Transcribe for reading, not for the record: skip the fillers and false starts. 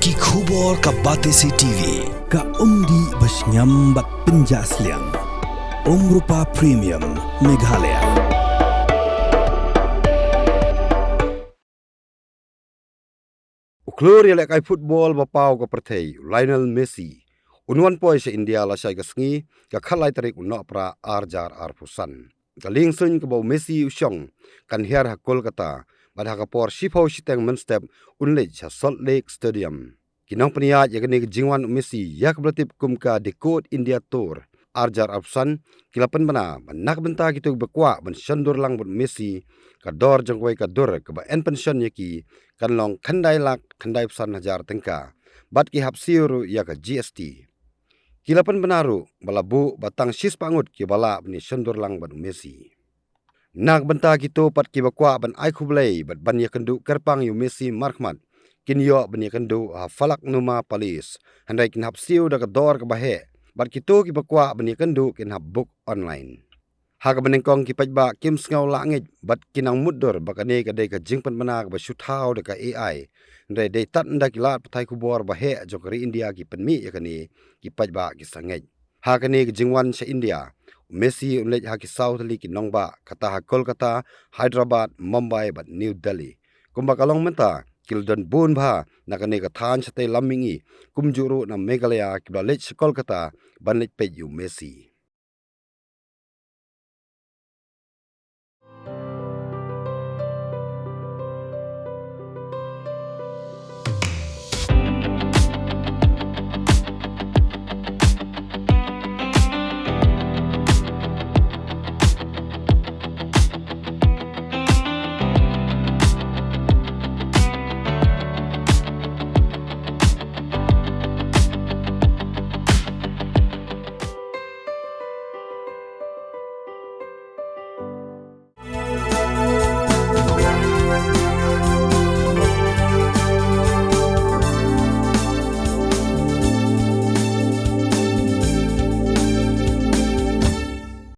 Ki khubor ka Batesi TV ka umdi basnyam bat penjaslian Rupa Premium Meghalaya. Uklur ya kai football bapau ka perthei Lionel Messi unwan poi se India la sai ka sngi ka khalai tarik unna pra arjar arpusan ka ling sun ka bau Messi usyong kan her ha Kolkata bad ha ka por shifau shiteng men step unle cha Salt Lake Stadium kinong pania ya kene jingwan Messi yak blatip kum ka decode India tour arjar arpusan kilapan bana banak benta gitu bekwa ban shandur lang bot Messi ka dor jangwai ka dor ka ba en pension yaki kan long khandai lak khandai pesan hajar tengka bat ki hapsiuru ya ka GST kilapan benaru balabu batang sis pangut ki bala bni shandur lang ban Messi nak benta gitu pat ki bakwa ban ai khublei bat ban ya kendu kerpang yu Messi markmat kin yo bni kendu ha falak numa palis handai kin hapsiu da ka dor ka bahe bat kitu ki bakwa bni kendu kin hap book online Haga benengkong ki pajba kim sngau langit bat kinang mudur bakane ka dei ka jingpan manak ba shutau de ka AI ndai dei tat nda ki lat pathai kubor ba he jokri India ki penmi yakani ki pajba ki sangai hakane ki jingwan sa India Messi unlej ha ki South li ki nongba kata ha Kolkata Hyderabad Mumbai bat New Delhi kumba kalong menta kildan bun bha nakane ka than sate lamingi kumjuru na Meghalaya ki ba lej Kolkata ban lej pe yu Messi